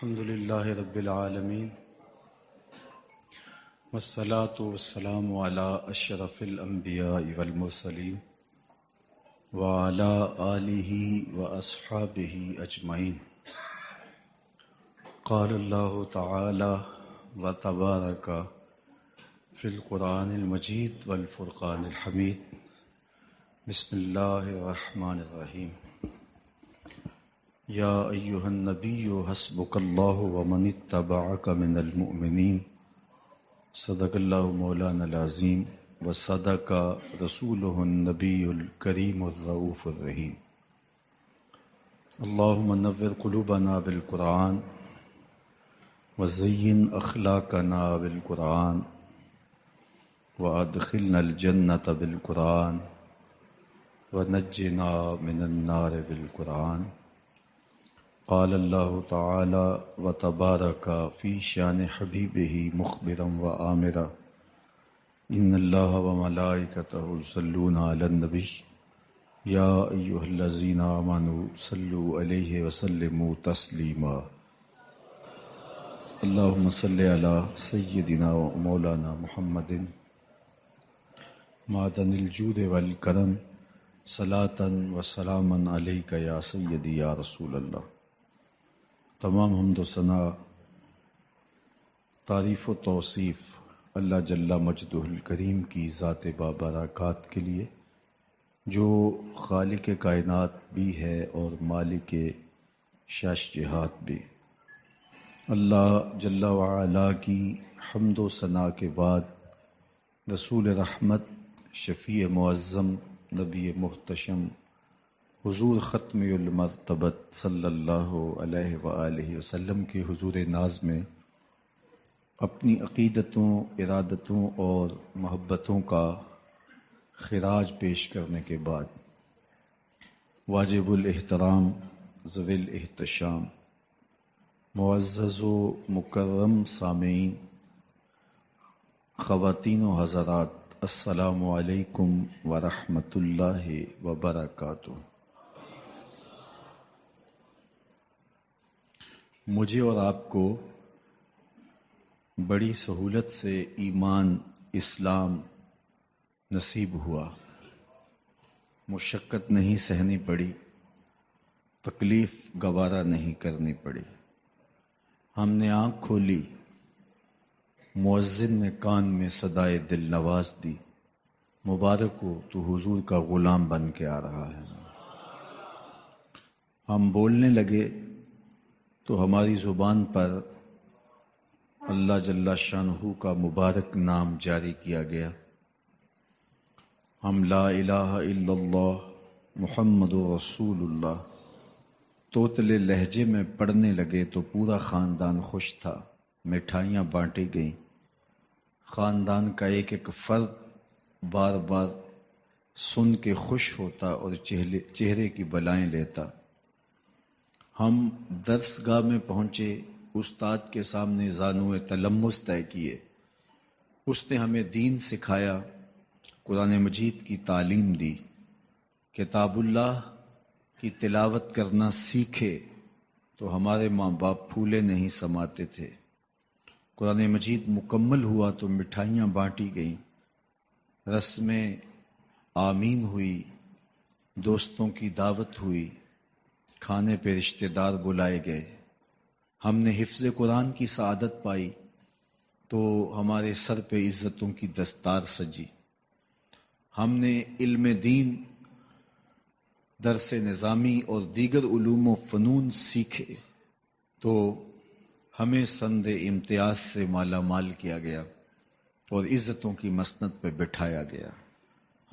الحمد للہ رب العالمین والصلاة والسلام علی اشرف الانبیاء والمرسلین وعلی آلہ واصحابہ اجمعین۔ قال اللہ تعالی وتبارک فی القرآن المجید والفرقان الحمید۔ بسم اللہ الرحمن الرحیم۔ یا ایہا النبی حسبک اللہ ومن اتبعک من المؤمنین۔ صدق اللہ مولانا العظیم وصدق رسولہ النبی الکریم الرؤوف الرحیم۔ اللہم نور قلوبنا بالقرآن وزین اخلاقنا بالقرآن وادخلنا الجنۃ بالقرآن ونجنا من النار بالقرآن۔ قال اللہ تعالی وتبارک فی شان حبیبہ مخبرا وآمرا ان اللہ وملائکتہ یصلون علی النبی یا ایہا الذین آمنوا صلوا علیہ وسلموا تسلیما۔ اللہم صل علی سیدنا و مولانا محمد معدن الجود والکرم صلاۃ و سلاما علیک یا سیدی یا رسول اللہ۔ تمام حمد و ثنا، تعریف و توصیف اللہ جل مجدہ الکریم کی ذات بابرکات کے لیے، جو خالق کائنات بھی ہے اور مالک شش جہات بھی۔ اللہ جل وعلا کی حمد و ثنا کے بعد رسول رحمت، شفیع معظم، نبی محتشم حضور ختم المرتبت صلی اللہ علیہ وآلہ وسلم کے حضور ناز میں اپنی عقیدتوں، ارادتوں اور محبتوں کا خراج پیش کرنے کے بعد واجب الاحترام، ذوی الاحتشام، معزز و مکرم سامعین، خواتین و حضرات، السلام علیکم ورحمۃ اللہ وبرکاتہ۔ مجھے اور آپ کو بڑی سہولت سے ایمان اسلام نصیب ہوا، مشقت نہیں سہنی پڑی، تکلیف گوارا نہیں کرنی پڑی۔ ہم نے آنکھ کھولی، مؤذن نے کان میں صدائے دل نواز دی، مبارک ہو تو حضور کا غلام بن کے آ رہا ہے۔ ہم بولنے لگے تو ہماری زبان پر اللہ جل شانہ کا مبارک نام جاری کیا گیا۔ ہم لا الہ الا اللہ محمد رسول اللہ توتلے لہجے میں پڑھنے لگے تو پورا خاندان خوش تھا، مٹھائیاں بانٹی گئیں، خاندان کا ایک ایک فرد بار بار سن کے خوش ہوتا اور چہرے کی بلائیں لیتا۔ ہم درس گاہ میں پہنچے، استاد کے سامنے زانوئے تلمس طے کیے، اس نے ہمیں دین سکھایا، قرآن مجید کی تعلیم دی، کتاب اللہ کی تلاوت کرنا سیکھے تو ہمارے ماں باپ پھولے نہیں سماتے تھے۔ قرآن مجید مکمل ہوا تو مٹھائیاں بانٹی گئیں، رسمیں آمین ہوئی، دوستوں کی دعوت ہوئی، کھانے پہ رشتہ دار بلائے گئے۔ ہم نے حفظ قرآن کی سعادت پائی تو ہمارے سر پہ عزتوں کی دستار سجی۔ ہم نے علم دین، درس نظامی اور دیگر علوم و فنون سیکھے تو ہمیں سند امتیاز سے مالا مال کیا گیا اور عزتوں کی مسند پہ بٹھایا گیا۔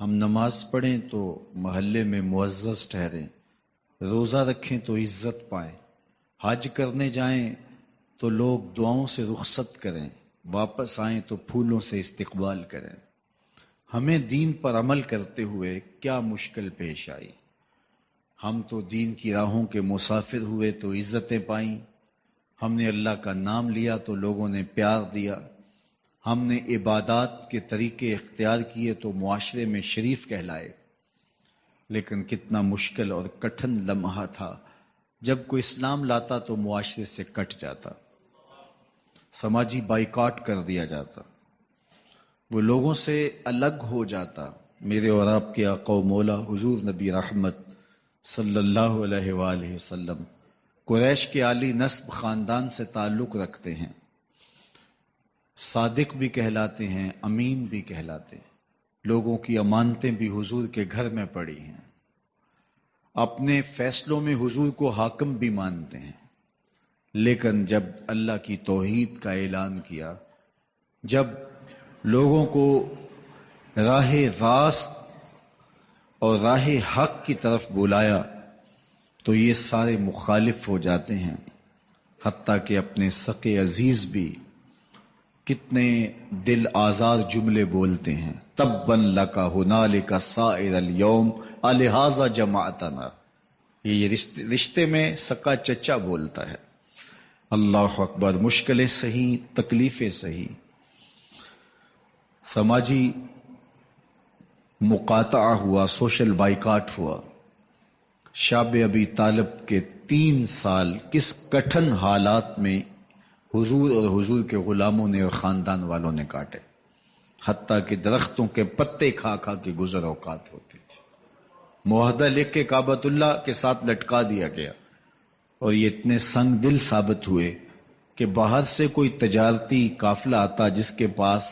ہم نماز پڑھیں تو محلے میں معزز ٹھہریں، روزہ رکھیں تو عزت پائیں، حج کرنے جائیں تو لوگ دعاؤں سے رخصت کریں، واپس آئیں تو پھولوں سے استقبال کریں۔ ہمیں دین پر عمل کرتے ہوئے کیا مشکل پیش آئی؟ ہم تو دین کی راہوں کے مسافر ہوئے تو عزتیں پائیں، ہم نے اللہ کا نام لیا تو لوگوں نے پیار دیا، ہم نے عبادات کے طریقے اختیار کیے تو معاشرے میں شریف کہلائے۔ لیکن کتنا مشکل اور کٹھن لمحہ تھا جب کوئی اسلام لاتا تو معاشرے سے کٹ جاتا، سماجی بائیکاٹ کر دیا جاتا، وہ لوگوں سے الگ ہو جاتا۔ میرے اور آپ کے آقا و مولا حضور نبی رحمت صلی اللہ علیہ وآلہ وسلم قریش کے عالی نسب خاندان سے تعلق رکھتے ہیں، صادق بھی کہلاتے ہیں، امین بھی کہلاتے ہیں، لوگوں کی امانتیں بھی حضور کے گھر میں پڑی ہیں، اپنے فیصلوں میں حضور کو حاکم بھی مانتے ہیں۔ لیکن جب اللہ کی توحید کا اعلان کیا، جب لوگوں کو راہ راست اور راہ حق کی طرف بلایا تو یہ سارے مخالف ہو جاتے ہیں، حتیٰ کہ اپنے سقے عزیز بھی کتنے دل آزار جملے بولتے ہیں، تباً لک ہنالک سائر الیوم الہٰذا جمعتنا۔ یہ رشتے میں سکا چچا بولتا ہے۔ اللہ اکبر، مشکلیں سہی، تکلیفیں سہی، سماجی مقاطعہ ہوا، سوشل بائیکاٹ ہوا۔ شاب ابی طالب کے 3 سال کس کٹھن حالات میں حضور اور حضور کے غلاموں نے اور خاندان والوں نے کاٹے، حتیٰ کہ درختوں کے پتے کھا کھا کے گزر اوقات ہوتی تھی۔ معاہدہ لکھ کے کعبۃ اللہ کے ساتھ لٹکا دیا گیا، اور یہ اتنے سنگ دل ثابت ہوئے کہ باہر سے کوئی تجارتی قافلہ آتا جس کے پاس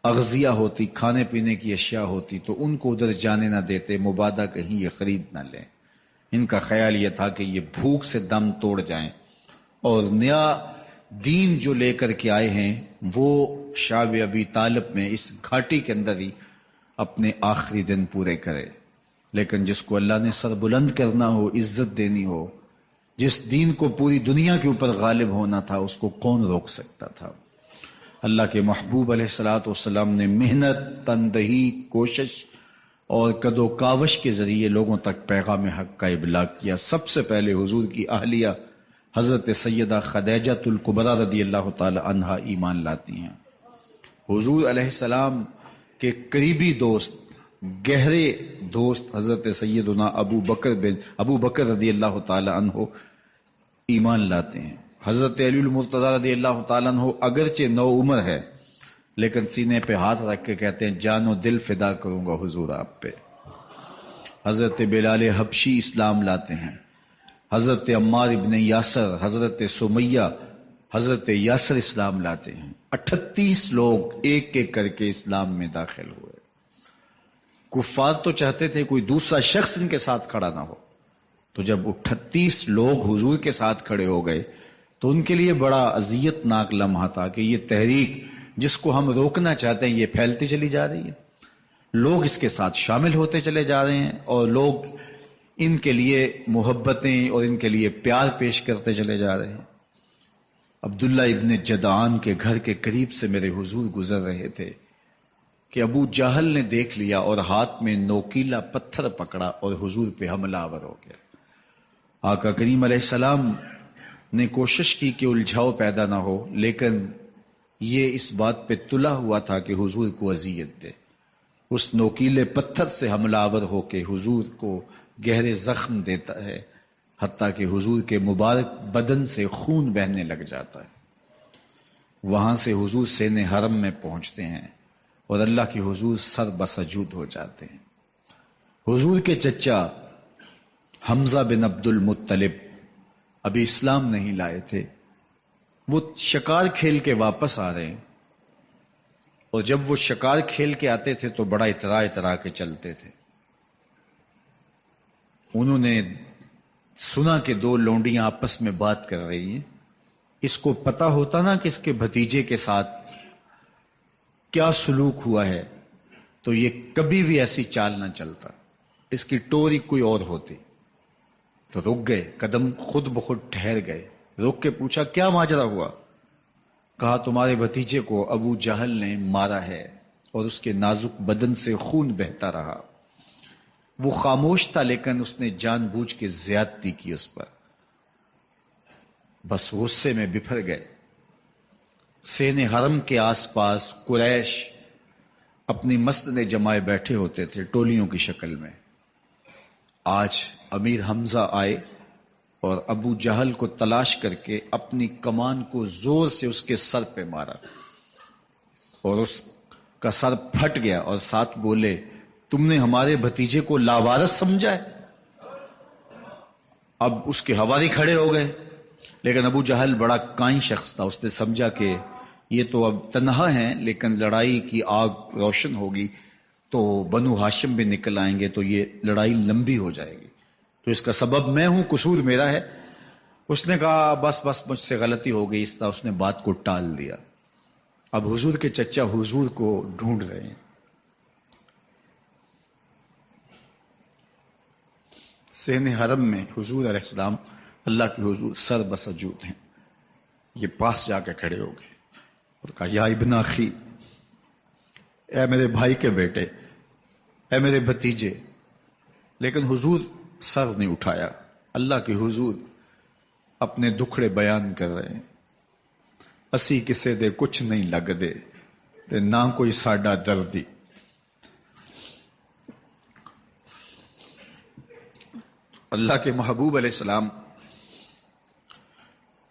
اغذیہ ہوتی، کھانے پینے کی اشیاء ہوتی، تو ان کو ادھر جانے نہ دیتے، مبادا کہیں یہ خرید نہ لیں۔ ان کا خیال یہ تھا کہ یہ بھوک سے دم توڑ جائیں، اور نیا دین جو لے کر کے آئے ہیں وہ شعب ابی طالب میں اس گھاٹی کے اندر ہی اپنے آخری دن پورے کرے۔ لیکن جس کو اللہ نے سر بلند کرنا ہو، عزت دینی ہو، جس دین کو پوری دنیا کے اوپر غالب ہونا تھا، اس کو کون روک سکتا تھا؟ اللہ کے محبوب علیہ الصلوۃ والسلام نے محنت، تندہی، کوشش اور کد و کاوش کے ذریعے لوگوں تک پیغام حق کا ابلاغ کیا۔ سب سے پہلے حضور کی اہلیہ حضرت سیدہ خدیجہ الکبریٰ رضی اللہ تعالی عنہا ایمان لاتی ہیں۔ حضور علیہ السلام کے قریبی دوست، گہرے دوست حضرت سیدنا ابو بکر رضی اللہ تعالی عنہ ایمان لاتے ہیں۔ حضرت علی المرتضیٰ رضی اللہ تعالیٰ عنہ اگرچہ نو عمر ہے، لیکن سینے پہ ہاتھ رکھ کے کہتے ہیں جان و دل فدا کروں گا حضور آپ پہ۔ حضرت بلال حبشی اسلام لاتے ہیں، حضرت عمار ابن یاسر، حضرت سمیہ، حضرت یاسر اسلام لاتے ہیں۔ 38 لوگ ایک ایک کر کے اسلام میں داخل ہوئے۔ کفار تو چاہتے تھے کوئی دوسرا شخص ان کے ساتھ کھڑا نہ ہو، تو جب 38 لوگ حضور کے ساتھ کھڑے ہو گئے تو ان کے لیے بڑا اذیت ناک لمحہ تھا کہ یہ تحریک جس کو ہم روکنا چاہتے ہیں یہ پھیلتی چلی جا رہی ہے، لوگ اس کے ساتھ شامل ہوتے چلے جا رہے ہیں، اور لوگ ان کے لیے محبتیں اور ان کے لیے پیار پیش کرتے چلے جا رہے ہیں۔ عبداللہ ابن جدعان کے گھر کے قریب سے میرے حضور گزر رہے تھے کہ ابو جہل نے دیکھ لیا اور ہاتھ میں نوکیلا پتھر پکڑا اور حضور پہ حملہ آور ہو گیا۔ آقا کریم علیہ السلام نے کوشش کی کہ الجھاؤ پیدا نہ ہو، لیکن یہ اس بات پہ تلا ہوا تھا کہ حضور کو اذیت دے۔ اس نوکیلے پتھر سے حملہ آور ہو کے حضور کو گہرے زخم دیتا ہے، حتیٰ کہ حضور کے مبارک بدن سے خون بہنے لگ جاتا ہے۔ وہاں سے حضور سین حرم میں پہنچتے ہیں اور اللہ کے حضور سر بسجود ہو جاتے ہیں۔ حضور کے چچا حمزہ بن عبد المطلب ابھی اسلام نہیں لائے تھے، وہ شکار کھیل کے واپس آ رہے ہیں، اور جب وہ شکار کھیل کے آتے تھے تو بڑا اترا کے چلتے تھے۔ انہوں نے سنا کہ 2 لونڈیاں آپس میں بات کر رہی ہیں۔ اس کو پتا ہوتا نا کہ اس کے بھتیجے کے ساتھ کیا سلوک ہوا ہے، تو یہ کبھی بھی ایسی چال نہ چلتا، اس کی ٹوری کوئی اور ہوتی۔ تو رک گئے، قدم خود بخود ٹھہر گئے، رک کے پوچھا کیا ماجرا ہوا؟ کہا تمہارے بھتیجے کو ابو جہل نے مارا ہے اور اس کے نازک بدن سے خون بہتا رہا۔ وہ خاموش تھا، لیکن اس نے جان بوجھ کے زیادتی کی اس پر۔ بس غصے میں بپھر گئے۔ سین حرم کے آس پاس قریش اپنی مسجدیں جمائے بیٹھے ہوتے تھے ٹولیوں کی شکل میں۔ آج امیر حمزہ آئے اور ابو جہل کو تلاش کر کے اپنی کمان کو زور سے اس کے سر پہ مارا اور اس کا سر پھٹ گیا، اور ساتھ بولے تم نے ہمارے بھتیجے کو لاوارث سمجھا ہے؟ اب اس کے حواری کھڑے ہو گئے، لیکن ابو جہل بڑا کائن شخص تھا، اس نے سمجھا کہ یہ تو اب تنہا ہیں، لیکن لڑائی کی آگ روشن ہوگی تو بنو ہاشم بھی نکل آئیں گے تو یہ لڑائی لمبی ہو جائے گی، تو اس کا سبب میں ہوں، قصور میرا ہے۔ اس نے کہا بس مجھ سے غلطی ہو گئی، اس طرح اس نے بات کو ٹال دیا۔ اب حضور کے چچا حضور کو ڈھونڈ رہے ہیں، سین حرم میں حضور علیہ السلام اللہ کے حضور سر بسجود ہیں، یہ پاس جا کے کھڑے ہو گئے اور کہا یا ابن اخی، اے میرے بھائی کے بیٹے، اے میرے بھتیجے، لیکن حضور سر نہیں اٹھایا۔ اللہ کے حضور اپنے دکھڑے بیان کر رہے ہیں، اسی کسے دے کچھ نہیں لگ دے تے نہ کوئی ساڈا دردی۔ اللہ کے محبوب علیہ السلام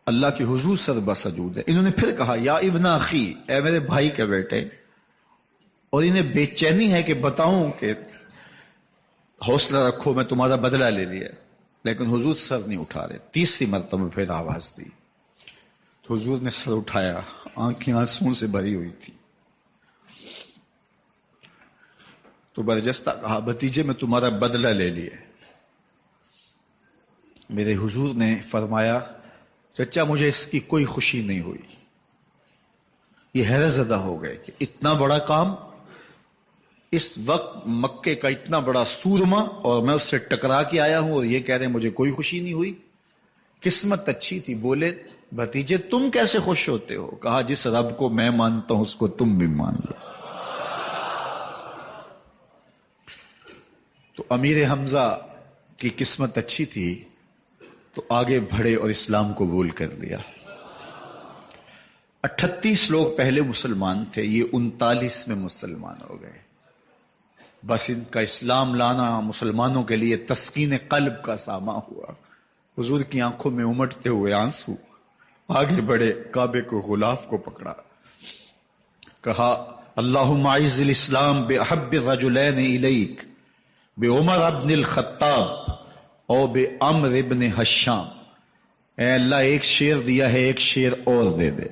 اللہ کے حضور سر بسجود ہے۔ انہوں نے پھر کہا یا ابن اخی، اے میرے بھائی کے بیٹے، اور انہیں بے چینی ہے کہ بتاؤں کہ حوصلہ رکھو میں تمہارا بدلہ لے لیا، لیکن حضور سر نہیں اٹھا رہے۔ تیسری مرتبہ پھر آواز دی تو حضور نے سر اٹھایا، آنکھیں آنسوں سے بھری ہوئی تھی، تو برجستہ کہا بھتیجے میں تمہارا بدلہ لے لیا۔ میرے حضور نے فرمایا چچا مجھے اس کی کوئی خوشی نہیں ہوئی۔ یہ حیرت زدہ ہو گئے کہ اتنا بڑا کام، اس وقت مکے کا اتنا بڑا سورما، اور میں اس سے ٹکرا کے آیا ہوں اور یہ کہہ رہے ہیں مجھے کوئی خوشی نہیں ہوئی۔ قسمت اچھی تھی۔ بولے بھتیجے تم کیسے خوش ہوتے ہو؟ کہا جس رب کو میں مانتا ہوں اس کو تم بھی مان لو۔ تو امیر حمزہ کی قسمت اچھی تھی تو آگے بڑھے اور اسلام قبول کر لیا۔ 38 لوگ پہلے مسلمان تھے، یہ 39 میں مسلمان ہو گئے۔ بس ان کا اسلام لانا مسلمانوں کے لیے تسکین قلب کا ساما ہوا۔ حضور کی آنکھوں میں امٹتے ہوئے آنسو، آگے بڑھے، کعبے کو غلاف کو پکڑا، کہا اللہم اعز الاسلام باحب الرجلین الیک بعمر ابن الخطاب او بعمر ابن حشام۔ اے اللہ ایک شیر دیا ہے، ایک شیر اور دے دے،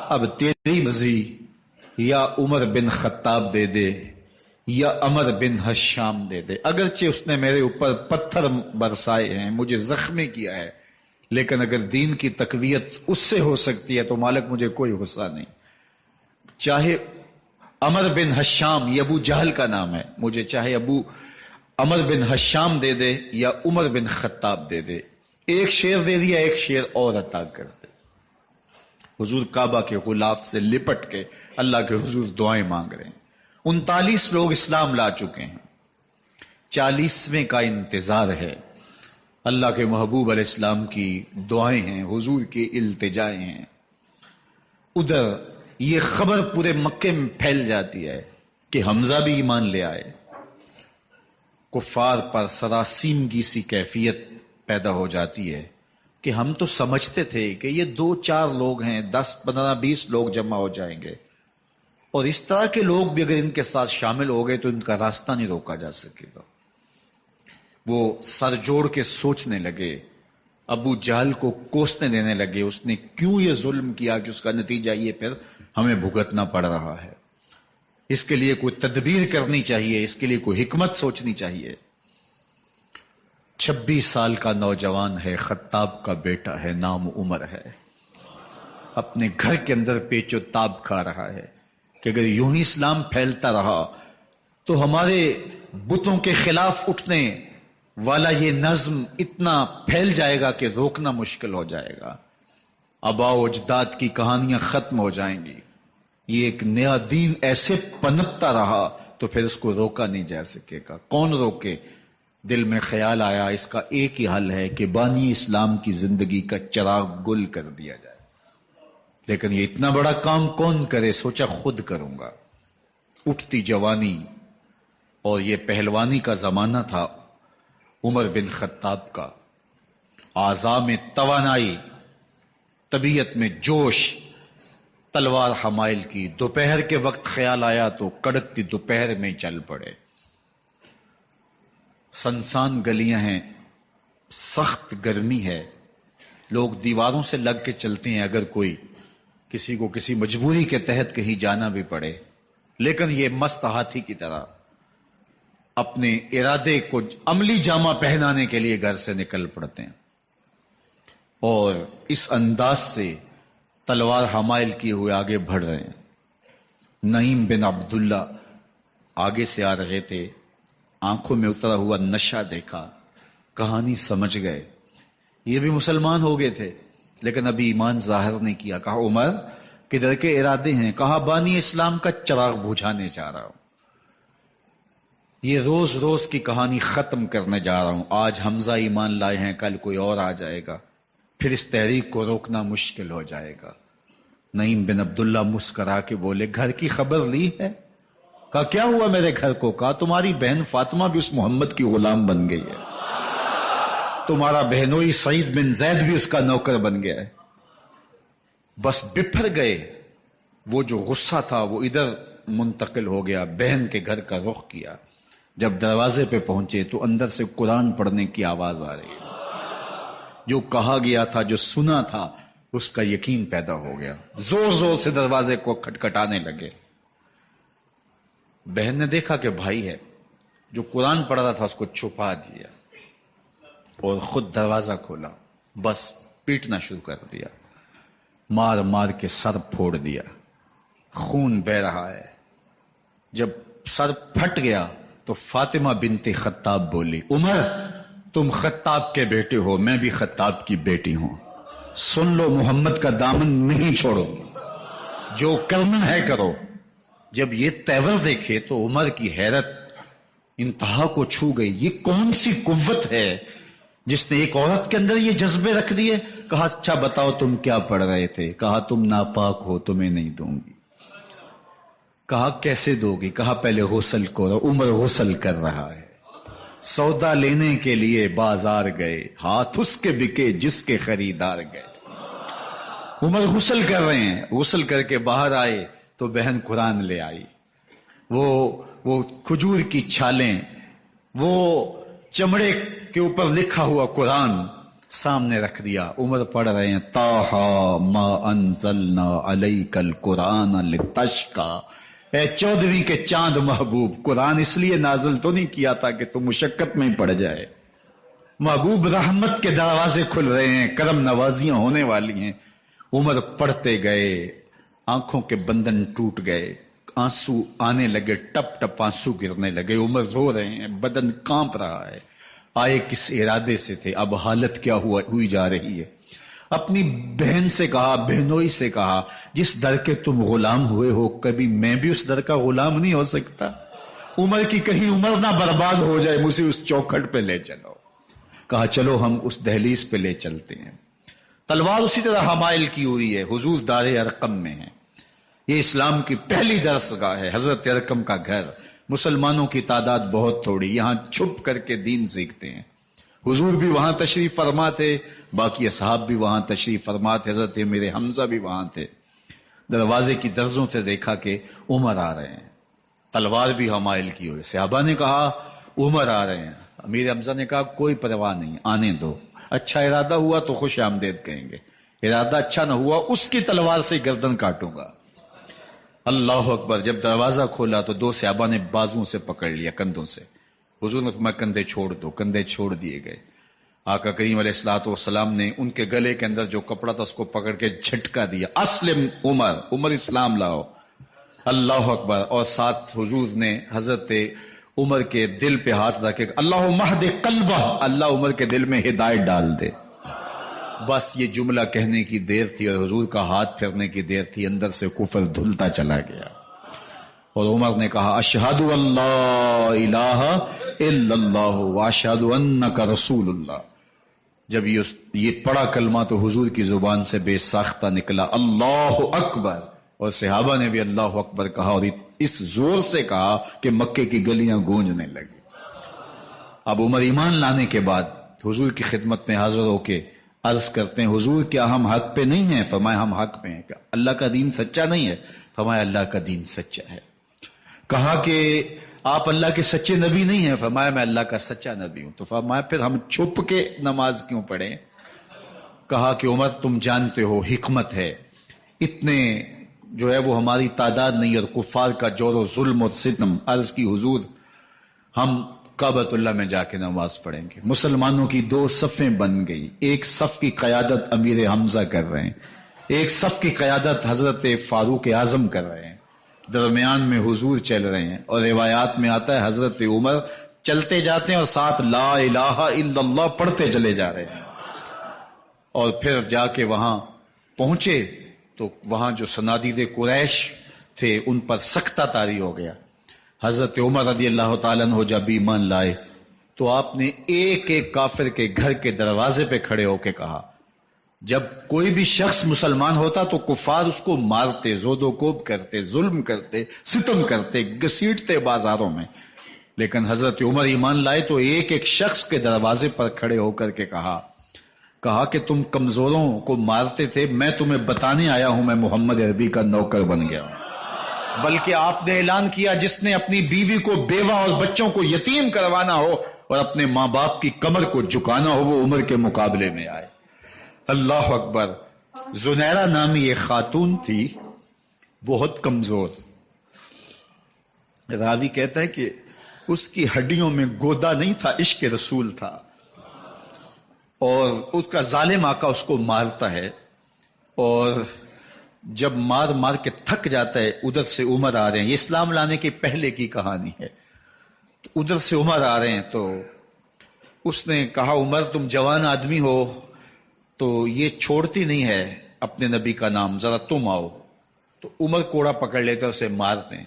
اب تیری مرضی، یا عمر بن خطاب دے دے یا عمر بن حشام دے دے۔ اگرچہ اس نے میرے اوپر پتھر برسائے ہیں، مجھے زخمی کیا ہے، لیکن اگر دین کی تقویت اس سے ہو سکتی ہے تو مالک مجھے کوئی غصہ نہیں۔ چاہے عمر بن حشام، یہ ابو جہل کا نام ہے، مجھے چاہے ابو عمر بن حشام دے دے یا عمر بن خطاب دے دے، ایک شیر دے دیا، ایک شیر اور عطا کر دے۔ حضور کعبہ کے غلاف سے لپٹ کے اللہ کے حضور دعائیں مانگ رہے ہیں۔ 39 لوگ اسلام لا چکے ہیں، 40ویں کا انتظار ہے۔ اللہ کے محبوب علیہ السلام کی دعائیں ہیں، حضور کی التجائیں ہیں۔ ادھر یہ خبر پورے مکے میں پھیل جاتی ہے کہ حمزہ بھی ایمان لے آئے۔ کفار پر سراسیمگی سی کیفیت پیدا ہو جاتی ہے کہ ہم تو سمجھتے تھے کہ یہ 2-4 لوگ ہیں، 10-15-20 لوگ جمع ہو جائیں گے، اور اس طرح کے لوگ بھی اگر ان کے ساتھ شامل ہو گئے تو ان کا راستہ نہیں روکا جا سکے گا۔ وہ سر جوڑ کے سوچنے لگے، ابو جہل کو کوسنے دینے لگے، اس نے کیوں یہ ظلم کیا کہ اس کا نتیجہ یہ پھر ہمیں بھگتنا پڑ رہا ہے۔ اس کے لیے کوئی تدبیر کرنی چاہیے، اس کے لیے کوئی حکمت سوچنی چاہیے۔ 26 سال کا نوجوان ہے، خطاب کا بیٹا ہے، نام عمر ہے، اپنے گھر کے اندر پیچ و تاب کھا رہا ہے کہ اگر یوں ہی اسلام پھیلتا رہا تو ہمارے بتوں کے خلاف اٹھنے والا یہ نظم اتنا پھیل جائے گا کہ روکنا مشکل ہو جائے گا، آباء و اجداد کی کہانیاں ختم ہو جائیں گی، یہ ایک نیا دین ایسے پنپتا رہا تو پھر اس کو روکا نہیں جا سکے گا۔ کون روکے؟ دل میں خیال آیا اس کا ایک ہی حل ہے کہ بانی اسلام کی زندگی کا چراغ گل کر دیا جائے، لیکن یہ اتنا بڑا کام کون کرے؟ سوچا خود کروں گا۔ اٹھتی جوانی اور یہ پہلوانی کا زمانہ تھا عمر بن خطاب کا، اعضاء میں توانائی، طبیعت میں جوش، تلوار حمائل کی۔ دوپہر کے وقت خیال آیا تو کڑکتی دوپہر میں چل پڑے۔ سنسان گلیاں ہیں، سخت گرمی ہے، لوگ دیواروں سے لگ کے چلتے ہیں اگر کوئی کسی کو کسی مجبوری کے تحت کہیں جانا بھی پڑے، لیکن یہ مست ہاتھی کی طرح اپنے ارادے کو عملی جامہ پہنانے کے لیے گھر سے نکل پڑتے ہیں، اور اس انداز سے تلوار حمائل کیے ہوئے آگے بڑھ رہے ہیں۔ نعیم بن عبداللہ آگے سے آ رہے تھے، آنکھوں میں اترا ہوا نشہ دیکھا، کہانی سمجھ گئے۔ یہ بھی مسلمان ہو گئے تھے لیکن ابھی ایمان ظاہر نہیں کیا۔ کہا عمر کدھر کے ارادے ہیں؟ کہا بانی اسلام کا چراغ بجھانے جا رہا ہوں، یہ روز روز کی کہانی ختم کرنے جا رہا ہوں۔ آج حمزہ ایمان لائے ہیں، کل کوئی اور آ جائے گا، پھر اس تحریک کو روکنا مشکل ہو جائے گا۔ نعیم بن عبداللہ مسکرا کے بولے گھر کی خبر لی ہے؟ کہا کیا ہوا میرے گھر کو؟ کہا تمہاری بہن فاطمہ بھی اس محمد کی غلام بن گئی ہے، تمہارا بہنوئی سعید بن زید بھی اس کا نوکر بن گیا ہے۔ بس بپھر گئے، وہ جو غصہ تھا وہ ادھر منتقل ہو گیا، بہن کے گھر کا رخ کیا۔ جب دروازے پہ پہنچے تو اندر سے قرآن پڑھنے کی آواز آ رہی ہے۔ جو کہا گیا تھا، جو سنا تھا، اس کا یقین پیدا ہو گیا۔ زور زور سے دروازے کو کھٹکھٹانے لگے۔ بہن نے دیکھا کہ بھائی ہے، جو قرآن پڑھ رہا تھا اس کو چھپا دیا اور خود دروازہ کھولا، بس پیٹنا شروع کر دیا، مار مار کے سر پھوڑ دیا، خون بہ رہا ہے۔ جب سر پھٹ گیا تو فاطمہ بنت خطاب بولی عمر تم خطاب کے بیٹے ہو، میں بھی خطاب کی بیٹی ہوں، سن لو محمد کا دامن نہیں چھوڑو، جو کرنا ہے کرو۔ جب یہ تیور دیکھے تو عمر کی حیرت انتہا کو چھو گئی۔ یہ کون سی قوت ہے جس نے ایک عورت کے اندر یہ جذبے رکھ دیے؟ کہا اچھا بتاؤ تم کیا پڑھ رہے تھے؟ کہا تم ناپاک ہو، تمہیں نہیں دوں گی۔ کہا کیسے دو گی؟ کہا پہلے غسل کرو۔ عمر غسل کر رہا ہے، سودا لینے کے لیے بازار گئے، ہاتھ اس کے بکے جس کے خریدار گئے۔ عمر غسل کر رہے ہیں، غسل کر کے باہر آئے تو بہن قرآن لے آئی۔ وہ کھجور کی چھالیں، وہ چمڑے کے اوپر لکھا ہوا قرآن سامنے رکھ دیا۔ عمر پڑھ رہے ہیں طٰہٰ ما انزلنا علیک القرآن لتشقیٰ، اے 14ویں کے چاند محبوب، قرآن اس لیے نازل تو نہیں کیا تھا کہ تم مشقت میں پڑ جائے۔ محبوب رحمت کے دروازے کھل رہے ہیں، کرم نوازیاں ہونے والی ہیں۔ عمر پڑھتے گئے، آنکھوں کے بندن ٹوٹ گئے، آنسو آنے لگے، ٹپ ٹپ آنسو گرنے لگے۔ عمر رو رہے ہیں، بدن کانپ رہا ہے۔ آئے کس ارادے سے تھے، اب حالت کیا ہوئی جا رہی ہے۔ اپنی بہن سے کہا، بہنوئی سے کہا جس در کے تم غلام ہوئے ہو کبھی میں بھی اس در کا غلام نہیں ہو سکتا؟ عمر کی کہیں عمر نہ برباد ہو جائے، مجھے اس چوکھٹ پہ لے چلو۔ کہا چلو ہم اس دہلیز پہ لے چلتے ہیں۔ تلوار اسی طرح حمائل کی ہوئی ہے، حضور دار ارقم میں ہے۔ یہ اسلام کی پہلی درس گاہ ہے، حضرت ارقم کا گھر۔ مسلمانوں کی تعداد بہت تھوڑی، یہاں چھپ کر کے دین سیکھتے ہیں۔ حضور بھی وہاں تشریف فرما تھے، باقی اصحاب بھی وہاں تشریف فرما تھے، حضرت میرے حمزہ بھی وہاں تھے۔ دروازے کی درزوں سے دیکھا کہ عمر آ رہے ہیں، تلوار بھی حمائل کی ہوئی۔ صحابہ نے کہا عمر آ رہے ہیں، امیر حمزہ نے کہا کوئی پرواہ نہیں، آنے دو، اچھا ارادہ ہوا تو خوش آمدید کہیں گے، ارادہ اچھا نہ ہوا اس کی تلوار سے گردن کاٹوں گا۔ اللہ اکبر۔ جب دروازہ کھولا تو دو صحابہ نے بازوں سے پکڑ لیا، کندھوں سے۔ حضور نے فرمایا کندھے چھوڑ دو، کندھے چھوڑ دیے گئے۔ آقا کریم علیہ الصلوۃ والسلام نے ان کے گلے کے اندر جو کپڑا تھا اس کو پکڑ کے جھٹکا دیا، اسلم عمر، عمر اسلام لاؤ۔ اللہ اکبر۔ اور ساتھ حضور نے حضرت عمر کے دل پہ ہاتھ رکھے، اللہم اہد قلبہ، اللہ عمر کے دل میں ہدایت ڈال دے۔ بس یہ جملہ کہنے کی دیر تھی اور حضور کا ہاتھ پھیرنے کی دیر تھی، اندر سے کفر دھلتا چلا گیا۔ اور عمر نے کہا اشہد ان لا الہ الا اللہ واشہد انک رسول اللہ۔ جب یہ پڑا کلمہ تو حضور کی زبان سے بے ساختہ نکلا اللہ اکبر، اور صحابہ نے بھی اللہ اکبر کہا، اور اس زور سے کہا کہ مکے کی گلیاں گونجنے لگی۔ اب عمر ایمان لانے کے بعد حضور کی خدمت میں حاضر ہو کے عرض کرتے ہیں حضور کیا ہم حق پہ نہیں ہیں؟ فرمایا ہم حق پہ ہیں. کہ اللہ کا دین سچا نہیں ہے؟ فرمایا اللہ کا دین سچا ہے. کہا کہ آپ اللہ کے سچے نبی نہیں ہیں؟ فرمایا میں اللہ کا سچا نبی ہوں. تو فرمایا پھر ہم چھپ کے نماز کیوں پڑھیں؟ کہا کہ عمر تم جانتے ہو حکمت ہے، اتنے جو ہے وہ ہماری تعداد نہیں اور کفار کا جور و ظلم اور ستم. عرض کی حضور ہم کعبۃ اللہ میں جا کے نماز پڑھیں گے. مسلمانوں کی 2 صفیں بن گئی. ایک صف کی قیادت امیر حمزہ کر رہے ہیں، ایک صف کی قیادت حضرت فاروق اعظم کر رہے ہیں، درمیان میں حضور چل رہے ہیں. اور روایات میں آتا ہے حضرت عمر چلتے جاتے ہیں اور ساتھ لا الہ الا اللہ پڑھتے چلے جا رہے ہیں. اور پھر جا کے وہاں پہنچے تو وہاں جو صنادید قریش تھے ان پر سختہ طاری ہو گیا. حضرت عمر رضی اللہ تعالیٰ عنہ جب ایمان لائے تو آپ نے ایک ایک کافر کے گھر کے دروازے پہ کھڑے ہو کے کہا، جب کوئی بھی شخص مسلمان ہوتا تو کفار اس کو مارتے، زود و کوب کرتے، ظلم کرتے، ستم کرتے، گھسیٹتے بازاروں میں. لیکن حضرت عمر ایمان لائے تو ایک ایک شخص کے دروازے پر کھڑے ہو کر کے کہا کہ تم کمزوروں کو مارتے تھے، میں تمہیں بتانے آیا ہوں میں محمد عربی کا نوکر بن گیا ہوں. بلکہ آپ نے اعلان کیا جس نے اپنی بیوی کو بیوہ اور بچوں کو یتیم کروانا ہو اور اپنے ماں باپ کی کمر کو جھکانا ہو وہ عمر کے مقابلے میں آئے. اللہ اکبر. زنیرہ نامی ایک خاتون تھی، بہت کمزور. راوی کہتا ہے کہ اس کی ہڈیوں میں گودا نہیں تھا، عشق رسول تھا. اور اس کا ظالم آقا اس کو مارتا ہے اور جب مار مار کے تھک جاتا ہے ادھر سے عمر آ رہے ہیں. یہ اسلام لانے کے پہلے کی کہانی ہے. تو ادھر سے عمر آ رہے ہیں تو اس نے کہا عمر تم جوان آدمی ہو تو یہ چھوڑتی نہیں ہے اپنے نبی کا نام، ذرا تم آؤ. تو عمر کوڑا پکڑ لیتے ہیں، اسے مارتے ہیں.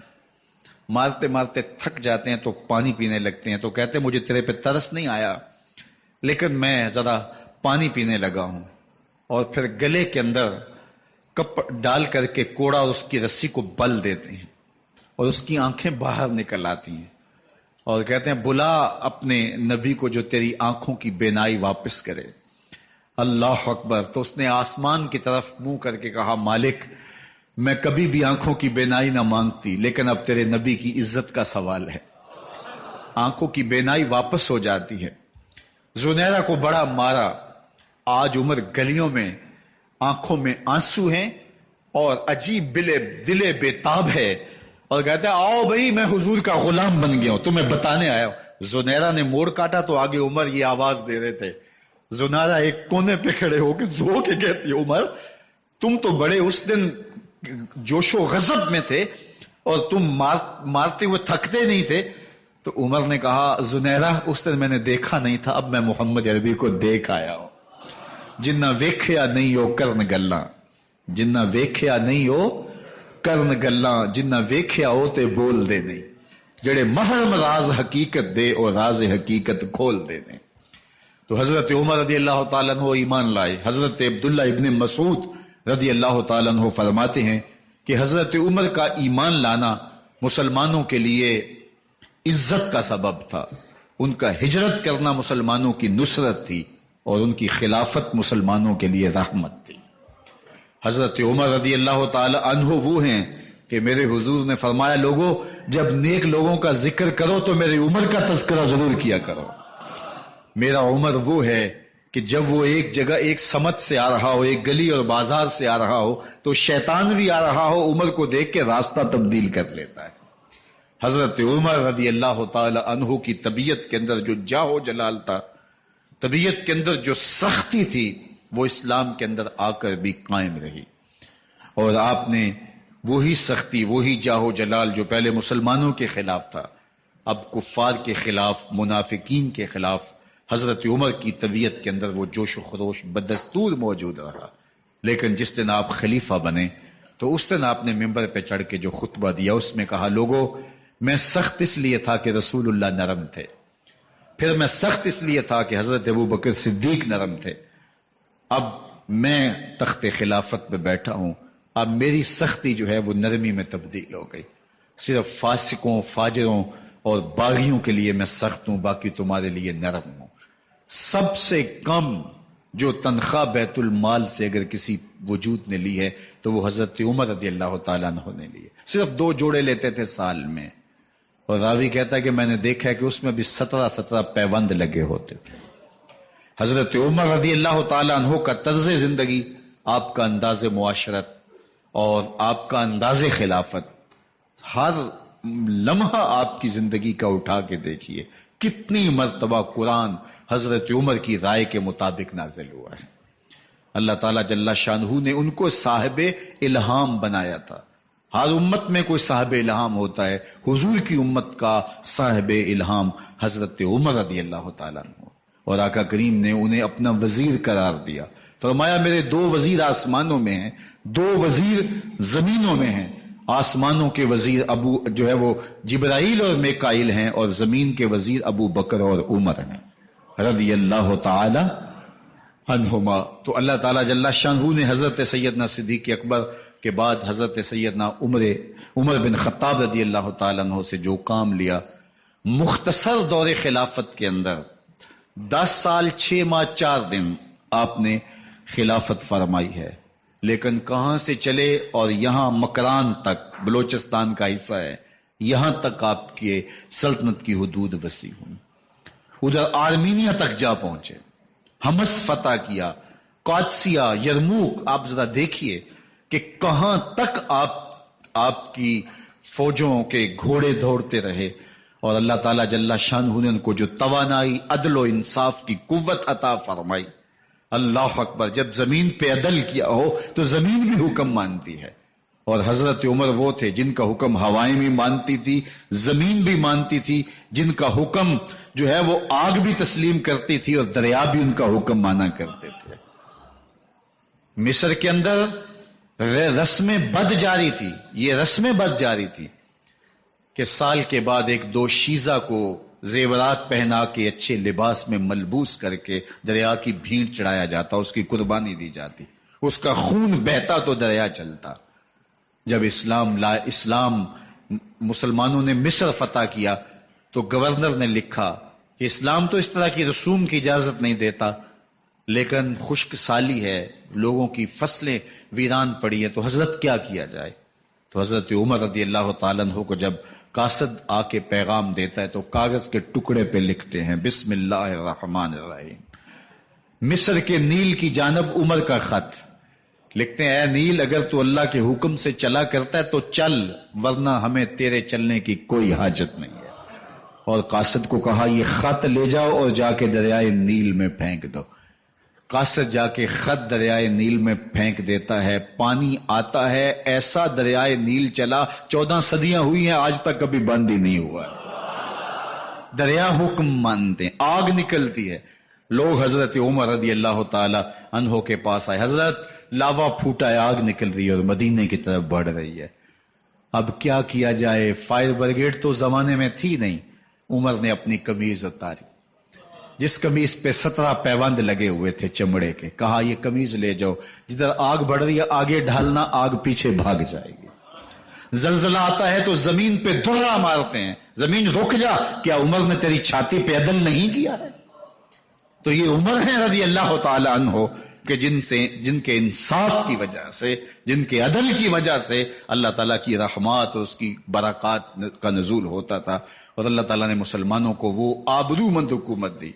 مارتے مارتے تھک جاتے ہیں تو پانی پینے لگتے ہیں. تو کہتے ہیں مجھے تیرے پہ ترس نہیں آیا لیکن میں ذرا پانی پینے لگا ہوں. اور پھر گلے کے اندر کپ ڈال کر کے کوڑا اور اس کی رسی کو بل دیتے ہیں اور اس کی آنکھیں باہر نکل آتی ہیں اور کہتے ہیں بلا اپنے نبی کو جو تیری آنکھوں کی بینائی واپس کرے. اللہ اکبر. تو اس نے آسمان کی طرف منہ کر کے کہا مالک میں کبھی بھی آنکھوں کی بینائی نہ مانگتی لیکن اب تیرے نبی کی عزت کا سوال ہے. آنکھوں کی بینائی واپس ہو جاتی ہے. زنیرہ کو بڑا مارا. آج عمر گلیوں میں آنکھوں میں آنسو ہیں اور عجیب دلے بےتاب ہے اور کہتے ہیں آؤ بھائی میں حضور کا غلام بن گیا ہوں، تمہیں بتانے آیا ہوں. زنیرہ نے موڑ کاٹا تو آگے عمر یہ آواز دے رہے تھے. زنیرہ ایک کونے پہ کھڑے ہو کے رو کے کہتی عمر تم تو بڑے اس دن جوش و غضب میں تھے اور تم مارتے ہوئے تھکتے نہیں تھے. تو عمر نے کہا زنیرہ اس دن میں نے دیکھا نہیں تھا، اب میں محمد عربی کو دیکھ آیا ہوں. جنہ ویکھیا نہیں ہو کرن گلاں، جنہ ویکھیا نہیں ہو کرن گلاں، جنہ ویکھیا ہو تے بول دے نہیں، جڑے محرم راز حقیقت دے اور راز حقیقت کھول دے نہیں. تو حضرت عمر رضی اللہ تعالیٰ عنہ ایمان لائے. حضرت عبداللہ ابن مسعود رضی اللہ تعالیٰ عنہ فرماتے ہیں کہ حضرت عمر کا ایمان لانا مسلمانوں کے لیے عزت کا سبب تھا. ان کا ہجرت کرنا مسلمانوں کی نصرت تھی اور ان کی خلافت مسلمانوں کے لیے رحمت تھی. حضرت عمر رضی اللہ تعالی عنہ وہ ہیں کہ میرے حضور نے فرمایا لوگوں جب نیک لوگوں کا ذکر کرو تو میرے عمر کا تذکرہ ضرور کیا کرو. میرا عمر وہ ہے کہ جب وہ ایک جگہ ایک سمت سے آ رہا ہو، ایک گلی اور بازار سے آ رہا ہو تو شیطان بھی آ رہا ہو، عمر کو دیکھ کے راستہ تبدیل کر لیتا ہے. حضرت عمر رضی اللہ تعالی عنہ کی طبیعت کے اندر جو جاہ و جلال تھا، طبیعت کے اندر جو سختی تھی، وہ اسلام کے اندر آ کر بھی قائم رہی. اور آپ نے وہی سختی، وہی جاہ و جلال جو پہلے مسلمانوں کے خلاف تھا، اب کفار کے خلاف، منافقین کے خلاف حضرت عمر کی طبیعت کے اندر وہ جوش و خروش بدستور موجود رہا. لیکن جس دن آپ خلیفہ بنے تو اس دن آپ نے ممبر پہ چڑھ کے جو خطبہ دیا اس میں کہا لوگوں میں سخت اس لیے تھا کہ رسول اللہ نرم تھے، پھر میں سخت اس لیے تھا کہ حضرت ابوبکر صدیق نرم تھے، اب میں تخت خلافت پہ بیٹھا ہوں، اب میری سختی جو ہے وہ نرمی میں تبدیل ہو گئی. صرف فاسقوں، فاجروں اور باغیوں کے لیے میں سخت ہوں، باقی تمہارے لیے نرم ہوں. سب سے کم جو تنخواہ بیت المال سے اگر کسی وجود نے لی ہے تو وہ حضرت عمر رضی اللہ تعالیٰ عنہ نے لی ہے. صرف 2 جوڑے لیتے تھے سال میں، اور راوی کہتا ہے کہ میں نے دیکھا ہے کہ اس میں بھی 17 پیوند لگے ہوتے تھے. حضرت عمر رضی اللہ تعالیٰ عنہ کا طرز زندگی، آپ کا انداز معاشرت اور آپ کا انداز خلافت، ہر لمحہ آپ کی زندگی کا اٹھا کے دیکھیے کتنی مرتبہ قرآن حضرت عمر کی رائے کے مطابق نازل ہوا ہے. اللہ تعالیٰ جل شانہ نے ان کو صاحب الہام بنایا تھا. ہر امت میں کوئی صاحب الہام ہوتا ہے، حضور کی امت کا صاحب الہام حضرت عمر رضی اللہ تعالیٰ عنہ، اور آقا کریم نے انہیں اپنا وزیر قرار دیا. فرمایا میرے 2 وزیر آسمانوں میں ہیں، 2 وزیر زمینوں میں ہیں. آسمانوں کے وزیر جو ہے وہ جبرائیل اور میکائیل ہیں، اور زمین کے وزیر ابو بکر اور عمر ہیں رضی اللہ تعالی عنہما. تو اللہ تعالیٰ جل شانہ نے حضرت سیدنا صدیق اکبر کے بعد حضرت سیدنا عمر بن خطاب رضی اللہ تعالیٰ عنہ سے جو کام لیا، مختصر دور خلافت کے اندر 10 سال 6 ماہ 4 دن آپ نے خلافت فرمائی ہے. لیکن کہاں سے چلے اور یہاں مکران تک، بلوچستان کا حصہ ہے، یہاں تک آپ کے سلطنت کی حدود وسیع ہوئی. ادھر آرمینیا تک جا پہنچے، حمص فتح کیا، قادسیہ، یرموک. آپ ذرا دیکھیے کہ کہاں تک آپ کی فوجوں کے گھوڑے دوڑتے رہے، اور اللہ تعالیٰ جل شانہ نے ان کو جو توانائی، عدل و انصاف کی قوت عطا فرمائی. اللہ اکبر. جب زمین پہ عدل کیا ہو تو زمین بھی حکم مانتی ہے، اور حضرت عمر وہ تھے جن کا حکم ہوائیں بھی مانتی تھی، زمین بھی مانتی تھی، جن کا حکم جو ہے وہ آگ بھی تسلیم کرتی تھی اور دریا بھی ان کا حکم مانا کرتے تھے. مصر کے اندر رسم بد جاری تھی، یہ رسم بد جاری تھی کہ سال کے بعد 1-2 شیزہ کو زیورات پہنا کے اچھے لباس میں ملبوس کر کے دریا کی بھینٹ چڑھایا جاتا، اس کی قربانی دی جاتی، اس کا خون بہتا تو دریا چلتا. جب اسلام مسلمانوں نے مصر فتح کیا تو گورنر نے لکھا کہ اسلام تو اس طرح کی رسوم کی اجازت نہیں دیتا، لیکن خشک سالی ہے، لوگوں کی فصلیں ویران پڑی ہے، تو حضرت کیا کیا جائے. تو حضرت عمر رضی اللہ تعالیٰ عنہ کو جب قاصد آ کے پیغام دیتا ہے تو کاغذ کے ٹکڑے پہ لکھتے ہیں بسم اللہ الرحمن الرحیم. مصر کے نیل کی جانب عمر کا خط لکھتے ہیں، اے نیل اگر تو اللہ کے حکم سے چلا کرتا ہے تو چل، ورنہ ہمیں تیرے چلنے کی کوئی حاجت نہیں ہے. اور قاصد کو کہا یہ خط لے جاؤ اور جا کے دریائے نیل میں پھینک دو. قاصد جا کے خط دریائے نیل میں پھینک دیتا ہے، پانی آتا ہے، ایسا دریائے نیل چلا 14 صدیاں ہوئی ہیں آج تک کبھی بند ہی نہیں ہوا. دریا حکم مانتے ہیں، آگ نکلتی ہے. لوگ حضرت عمر رضی اللہ تعالی عنہ کے پاس آئے، حضرت لاوا پھوٹا ہے، آگ نکل رہی ہے اور مدینے کی طرف بڑھ رہی ہے، اب کیا کیا جائے؟ فائر بریگیڈ تو زمانے میں تھی نہیں. عمر نے اپنی قمیض اتاری، جس قمیض پہ 17 پیوند لگے ہوئے تھے چمڑے کے، کہا یہ قمیض لے جاؤ، جدھر آگ بڑھ رہی ہے آگے ڈھالنا، آگ پیچھے بھاگ جائے گی. زلزلہ آتا ہے تو زمین پہ دہرا مارتے ہیں، زمین رک جا، کیا عمر نے تیری چھاتی پہ عدل نہیں کیا ہے؟ تو یہ عمر ہیں رضی اللہ تعالی عنہ کہ جن کے انصاف کی وجہ سے، جن کے عدل کی وجہ سے اللہ تعالیٰ کی رحمات اور اس کی برکات کا نزول ہوتا تھا، اور اللہ تعالیٰ نے مسلمانوں کو وہ آبرومند حکومت دی.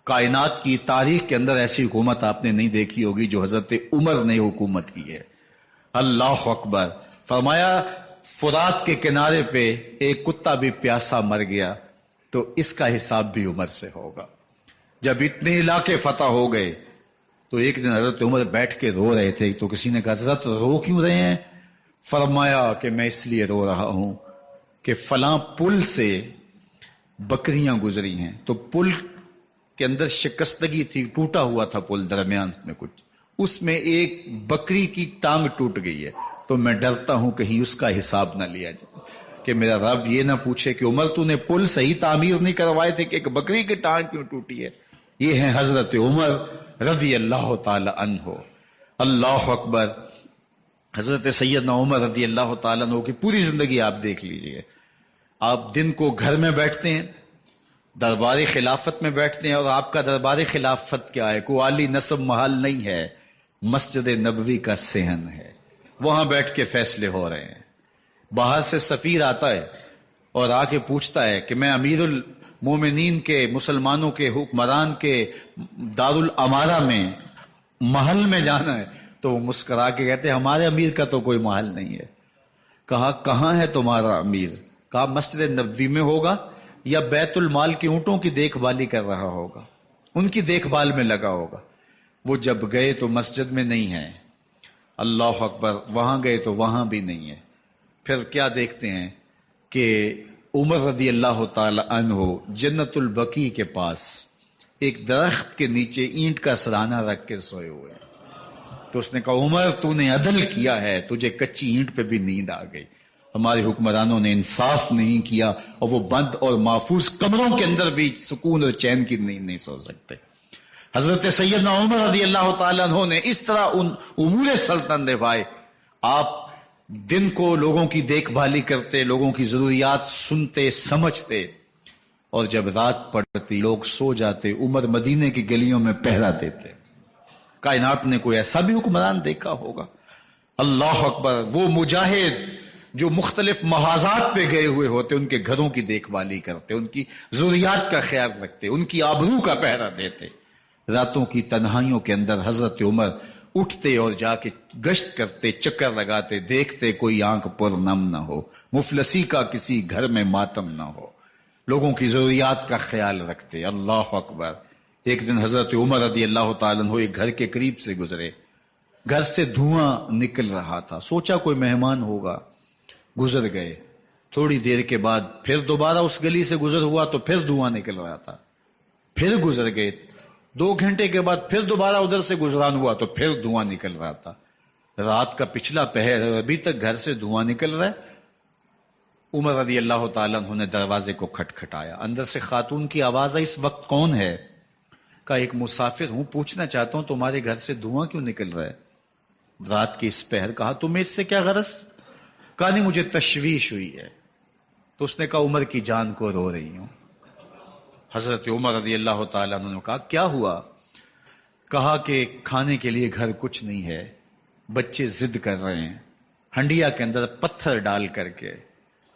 کائنات کی تاریخ کے اندر ایسی حکومت آپ نے نہیں دیکھی ہوگی جو حضرت عمر نے حکومت کی ہے. اللہ اکبر. فرمایا فرات کے کنارے پہ ایک کتا بھی پیاسا مر گیا تو اس کا حساب بھی عمر سے ہوگا. جب اتنے علاقے فتح ہو گئے تو ایک دن حضرت عمر بیٹھ کے رو رہے تھے، تو کسی نے کہا حضرت رو کیوں رہے ہیں؟ فرمایا کہ میں اس لیے رو رہا ہوں کہ فلاں پل سے بکریاں گزری ہیں، تو پل کے اندر شکستگی تھی، ٹوٹا ہوا تھا پل درمیان میں کچھ، اس میں ایک بکری کی ٹانگ ٹوٹ گئی ہے، تو میں ڈرتا ہوں کہیں اس کا حساب نہ لیا جائے کہ میرا رب یہ نہ پوچھے کہ عمر تو نے پل صحیح تعمیر نہیں کروائے تھے کہ ایک بکری کی ٹانگ کیوں ٹوٹی ہے. یہ ہیں حضرت عمر رضی اللہ تعالی عنہ. اللہ اکبر. حضرت سیدنا عمر رضی اللہ تعالیٰ عنہ کی پوری زندگی آپ دیکھ لیجئے. آپ دن کو گھر میں بیٹھتے ہیں دربار خلافت میں بیٹھتے ہیں، اور آپ کا دربار خلافت کیا ہے؟ کوئی عالی نصب محل نہیں ہے، مسجد نبوی کا صحن ہے، وہاں بیٹھ کے فیصلے ہو رہے ہیں۔ باہر سے سفیر آتا ہے اور آ کے پوچھتا ہے کہ میں امیر المومنین کے، مسلمانوں کے حکمران کے دارالامارہ میں محل میں جانا ہے، تو وہ مسکرا کے کہتے ہیں ہمارے امیر کا تو کوئی محل نہیں ہے۔ کہا کہاں ہے تمہارا امیر؟ کہا مسجد نبوی میں ہوگا یا بیت المال کے اونٹوں کی دیکھ بھالی کر رہا ہوگا، ان کی دیکھ بھال میں لگا ہوگا۔ وہ جب گئے تو مسجد میں نہیں ہے، اللہ اکبر، وہاں گئے تو وہاں بھی نہیں ہے۔ پھر کیا دیکھتے ہیں کہ عمر رضی اللہ تعالی عنہ جنت البقیع کے پاس ایک درخت کے نیچے اینٹ کا سرانہ رکھ کے سوئے ہوئے ہیں۔ تو اس نے کہا عمر تو نے عدل کیا ہے، تجھے کچی اینٹ پہ بھی نیند آ گئی۔ ہمارے حکمرانوں نے انصاف نہیں کیا، اور وہ بند اور محفوظ کمروں کے اندر بھی سکون اور چین کی نیند نہیں سو سکتے۔ حضرت سیدنا عمر رضی اللہ تعالیٰ عنہ نے اس طرح ان امور سلطنت نبھائے۔ آپ دن کو لوگوں کی دیکھ بھالی کرتے، لوگوں کی ضروریات سنتے سمجھتے، اور جب رات پڑتی لوگ سو جاتے، عمر مدینے کی گلیوں میں پہرا دیتے۔ کائنات نے کوئی ایسا بھی حکمران دیکھا ہوگا؟ اللہ اکبر، وہ مجاہد جو مختلف محاذات پہ گئے ہوئے ہوتے، ان کے گھروں کی دیکھ بھالی کرتے، ان کی ضروریات کا خیال رکھتے، ان کی آبرو کا پہرا دیتے۔ راتوں کی تنہائیوں کے اندر حضرت عمر اٹھتے اور جا کے گشت کرتے، چکر لگاتے، دیکھتے کوئی آنکھ پر نم نہ ہو، مفلسی کا کسی گھر میں ماتم نہ ہو، لوگوں کی ضروریات کا خیال رکھتے۔ اللہ اکبر، ایک دن حضرت عمر رضی اللہ تعالیٰ عنہ ایک گھر کے قریب سے گزرے، گھر سے دھواں نکل رہا تھا، سوچا کوئی مہمان ہوگا، گزر گئے۔ تھوڑی دیر کے بعد پھر دوبارہ اس گلی سے گزر ہوا تو پھر دھواں نکل رہا تھا، پھر گزر گئے۔ 2 گھنٹے کے بعد پھر دوبارہ ادھر سے گزران ہوا تو پھر دھواں نکل رہا تھا۔ رات کا پچھلا پہر ابھی تک گھر سے دھواں نکل رہا ہے۔ عمر رضی اللہ تعالیٰ عنہ نے دروازے کو کھٹکھٹایا، اندر سے خاتون کی آواز آئی، اس وقت کون ہے؟ کہا ایک مسافر ہوں، پوچھنا چاہتا ہوں تمہارے گھر سے دھواں کیوں نکل رہا ہے رات کے اس پہر؟ کہا تمہیں اس سے کیا غرض؟ کہا نہیں مجھے تشویش ہوئی ہے۔ تو اس نے کہا عمر کی جان کو رو رہی ہوں۔ حضرت عمر رضی اللہ تعالیٰ عنہ نے کہا کیا ہوا؟ کہا کہ کھانے کے لیے گھر کچھ نہیں ہے، بچے ضد کر رہے ہیں، ہنڈیا کے اندر پتھر ڈال کر کے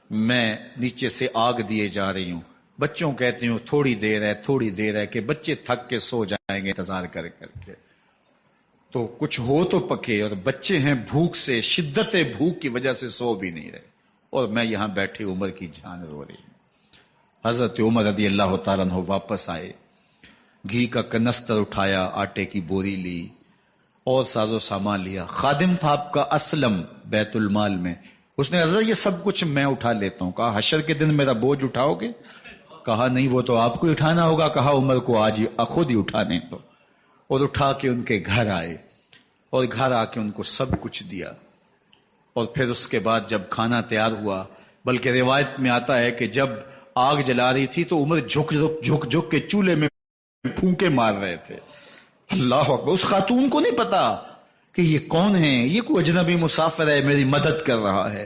میں نیچے سے آگ دیے جا رہی ہوں، بچوں کہتی ہوں تھوڑی دیر ہے تھوڑی دیر ہے، کہ بچے تھک کے سو جائیں گے انتظار کر کر کے، تو کچھ ہو تو پکے، اور بچے ہیں بھوک سے، شدت بھوک کی وجہ سے سو بھی نہیں رہے، اور میں یہاں بیٹھے عمر کی جان رو رہی ہوں۔ حضرت عمر رضی اللہ تعالیٰ عنہ واپس آئے، گھی کا کنستر اٹھایا، آٹے کی بوری لی اور ساز و سامان لیا۔ خادم تھا آپ کا اسلم بیت المال میں، اس نے حضرت یہ سب کچھ میں اٹھا لیتا ہوں۔ کہا حشر کے دن میرا بوجھ اٹھاؤ گے؟ کہا نہیں وہ تو آپ کو اٹھانا ہوگا۔ کہا عمر کو آج خود ہی اٹھانے تو، اور اٹھا کے ان کے گھر آئے، اور گھر آ کے ان کو سب کچھ دیا۔ اور پھر اس کے بعد جب کھانا تیار ہوا، بلکہ روایت میں آتا ہے کہ جب آگ جلا رہی تھی تو عمر جھک کے چولہے میں پھونکے مار رہے تھے۔ اللہ اکبر، اس خاتون کو نہیں پتا کہ یہ کون ہے، یہ کوئی اجنبی مسافر ہے میری مدد کر رہا ہے۔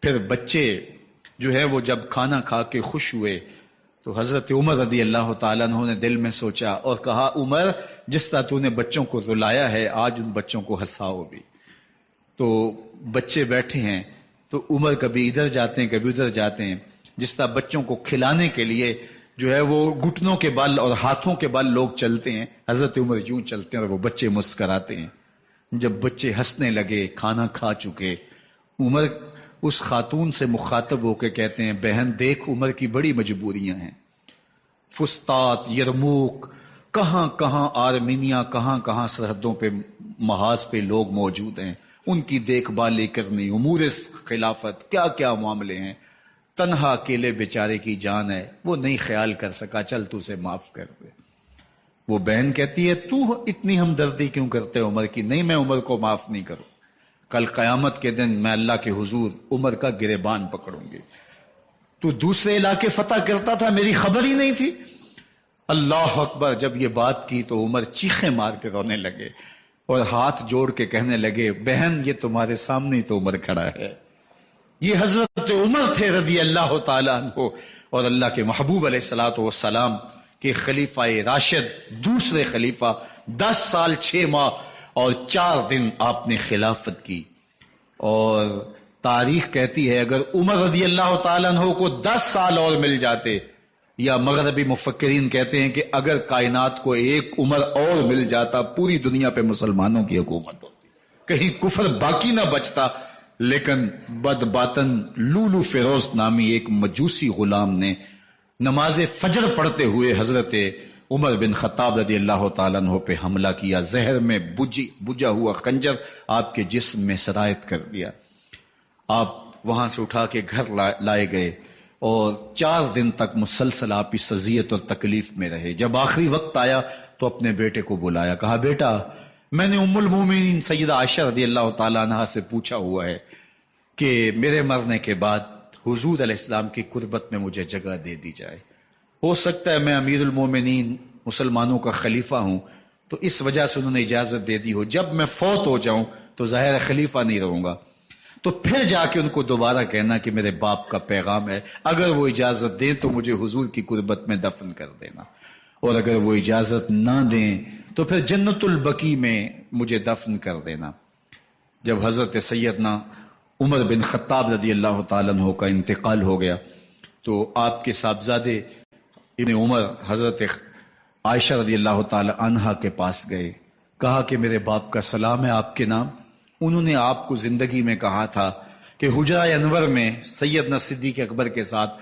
پھر بچے جو ہے وہ جب کھانا کھا کے خوش ہوئے تو حضرت عمر رضی اللہ تعالیٰ عنہ نے دل میں سوچا اور کہا عمر جس طرح تو نے بچوں کو رلایا ہے آج ان بچوں کو ہنساؤ بھی۔ تو بچے بیٹھے ہیں تو عمر کبھی ادھر جاتے ہیں کبھی ادھر جاتے ہیں، جس طرح بچوں کو کھلانے کے لیے جو ہے وہ گھٹنوں کے بل اور ہاتھوں کے بل لوگ چلتے ہیں، حضرت عمر یوں چلتے ہیں اور وہ بچے مسکراتے ہیں۔ جب بچے ہنسنے لگے، کھانا کھا چکے، عمر اس خاتون سے مخاطب ہو کے کہتے ہیں بہن دیکھ عمر کی بڑی مجبوریاں ہیں، فسطاط، یرموک، کہاں کہاں آرمینیا، کہاں کہاں سرحدوں پہ محاذ پہ لوگ موجود ہیں، ان کی دیکھ بھال کرنی، امور خلافت، کیا کیا معاملے ہیں، تنہا اکیلے بیچارے کی جان ہے، وہ نہیں خیال کر سکا، چل تو اسے معاف کر دے۔ وہ بہن کہتی ہے تو اتنی ہمدردی کیوں کرتے عمر کی؟ نہیں میں عمر کو معاف نہیں کروں، کل قیامت کے دن میں اللہ کے حضور عمر کا گریبان پکڑوں گی۔ تو دوسرے علاقے فتح کرتا تھا، میری خبر ہی نہیں تھی۔ اللہ اکبر، جب یہ بات کی تو عمر چیخیں مار کے رونے لگے اور ہاتھ جوڑ کے کہنے لگے بہن یہ تمہارے سامنے ہی تو عمر کھڑا ہے، یہ حضرت عمر تھے رضی اللہ تعالیٰ عنہ، اور اللہ کے محبوب علیہ الصلوۃ والسلام کے خلیفہ راشد دوسرے خلیفہ 10 سال 6 ماہ اور 4 دن آپ نے خلافت کی. اور تاریخ کہتی ہے اگر عمر رضی اللہ تعالیٰ عنہ کو 10 سال اور مل جاتے، یا مغربی مفکرین کہتے ہیں کہ اگر کائنات کو ایک عمر اور مل جاتا، پوری دنیا پہ مسلمانوں کی حکومت ہوتی، کہیں کفر باقی نہ بچتا. لیکن بد باطن لولو فیروز نامی ایک مجوسی غلام نے نماز فجر پڑھتے ہوئے حضرت عمر بن خطاب رضی اللہ تعالیٰ عنہ پہ حملہ کیا. زہر میں بجھا ہوا خنجر آپ کے جسم میں سرایت کر دیا. آپ وہاں سے اٹھا کے گھر لائے گئے اور 4 دن تک مسلسل آپ اس اذیت اور تکلیف میں رہے. جب آخری وقت آیا تو اپنے بیٹے کو بلایا، کہا بیٹا میں نے ام المومنین سیدہ عائشہ رضی اللہ تعالیٰ عنہ سے پوچھا ہوا ہے کہ میرے مرنے کے بعد حضور علیہ السلام کی قربت میں مجھے جگہ دے دی جائے. ہو سکتا ہے میں امیر المومنین مسلمانوں کا خلیفہ ہوں تو اس وجہ سے انہوں نے اجازت دے دی ہو، جب میں فوت ہو جاؤں تو ظاہر خلیفہ نہیں رہوں گا، تو پھر جا کے ان کو دوبارہ کہنا کہ میرے باپ کا پیغام ہے، اگر وہ اجازت دیں تو مجھے حضور کی قربت میں دفن کر دینا، اور اگر وہ اجازت نہ دیں تو پھر جنت البقیع میں مجھے دفن کر دینا. جب حضرت سیدنا عمر بن خطاب رضی اللہ تعالیٰ عنہ کا انتقال ہو گیا تو آپ کے صاحبزادے ابن عمر حضرت عائشہ رضی اللہ تعالیٰ عنہا کے پاس گئے، کہا کہ میرے باپ کا سلام ہے آپ کے نام. انہوں نے آپ کو زندگی میں کہا تھا کہ حجرہ انور میں سیدنا صدیق اکبر کے ساتھ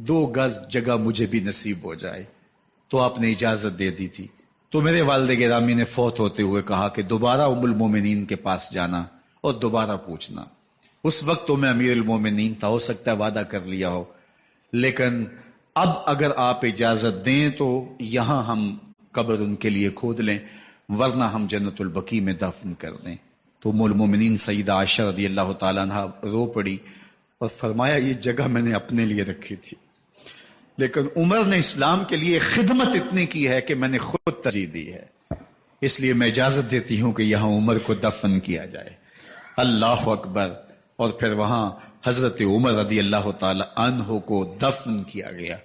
2 گز جگہ مجھے بھی نصیب ہو جائے، تو آپ نے اجازت دے دی تھی. تو میرے والد گرامی نے فوت ہوتے ہوئے کہا کہ دوبارہ ام المومنین کے پاس جانا اور دوبارہ پوچھنا. اس وقت تو میں امیر المومنین تھا، ہو سکتا ہے وعدہ کر لیا ہو، لیکن اب اگر آپ اجازت دیں تو یہاں ہم قبر ان کے لیے کھود لیں، ورنہ ہم جنت البقیع میں دفن کر دیں. تو ام المومنین سیدہ عائشہ رضی اللہ تعالیٰ عنہ رو پڑی اور فرمایا یہ جگہ میں نے اپنے لیے رکھی تھی، لیکن عمر نے اسلام کے لیے خدمت اتنی کی ہے کہ میں نے خود ترجیح دی ہے، اس لیے میں اجازت دیتی ہوں کہ یہاں عمر کو دفن کیا جائے. اللہ اکبر. اور پھر وہاں حضرت عمر رضی اللہ تعالی عنہ کو دفن کیا گیا.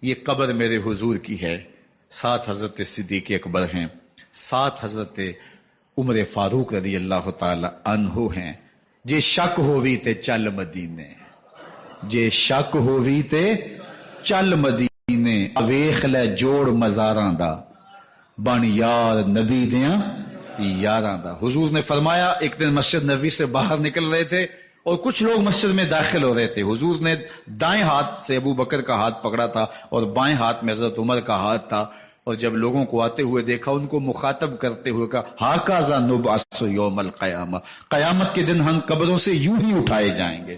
یہ قبر میرے حضور کی ہے، 7 حضرت صدیق اکبر ہیں، 7 حضرت عمر فاروق رضی اللہ تعالی عنہ ہیں. جے شک ہووی تے چل مدینے، جے شک ہووی تے چل مدینے، ویخ لے جوڑ مزاراں دا، بن یار نبی دیاں یاراں دا. حضور نے فرمایا ایک دن مسجد نبوی سے باہر نکل رہے تھے اور کچھ لوگ مسجد میں داخل ہو رہے تھے. حضور نے دائیں ہاتھ سے ابو بکر کا ہاتھ پکڑا تھا اور بائیں ہاتھ میں حضرت عمر کا ہاتھ تھا، اور جب لوگوں کو آتے ہوئے دیکھا ان کو مخاطب کرتے ہوئے کہا ہاکذا نبعث یوم القیامہ، قیامت کے دن ہم قبروں سے یوں ہی اٹھائے جائیں گے.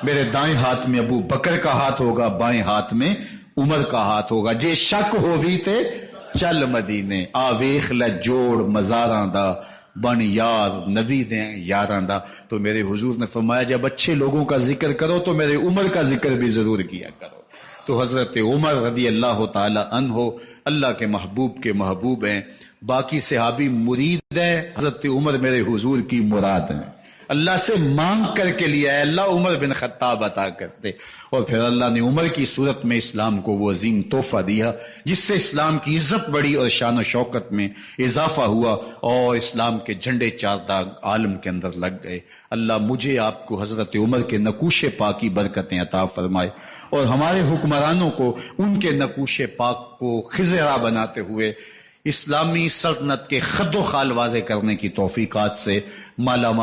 میرے دائیں ہاتھ میں ابو بکر کا ہاتھ ہوگا، بائیں ہاتھ میں عمر کا ہاتھ ہوگا. جے شک ہووی تے چل مدینے، آ ویخ لے جوڑ مزاراں دا، بن یار نبی دیں یاراں دا. تو میرے حضور نے فرمایا جب اچھے لوگوں کا ذکر کرو تو میرے عمر کا ذکر بھی ضرور کیا کرو. تو حضرت عمر رضی اللہ تعالی عنہ اللہ کے محبوب کے محبوب ہیں. باقی صحابی مرید ہیں، حضرت عمر میرے حضور کی مراد ہیں. اللہ سے مانگ کر کے لیا ہے اللہ عمر بن خطاب عطا کرتے، اور پھر اللہ نے عمر کی صورت میں اسلام کو وہ عظیم تحفہ دیا جس سے اسلام کی عزت بڑھی اور شان و شوکت میں اضافہ ہوا اور اسلام کے جھنڈے 4 داغ عالم کے اندر لگ گئے. اللہ مجھے آپ کو حضرت عمر کے نقوش پاک کی برکتیں عطا فرمائے اور ہمارے حکمرانوں کو ان کے نقوش پاک کو خزرہ بناتے ہوئے اسلامی سلطنت کے خد و خال واضح کرنے کی توفیقات سے مالا مال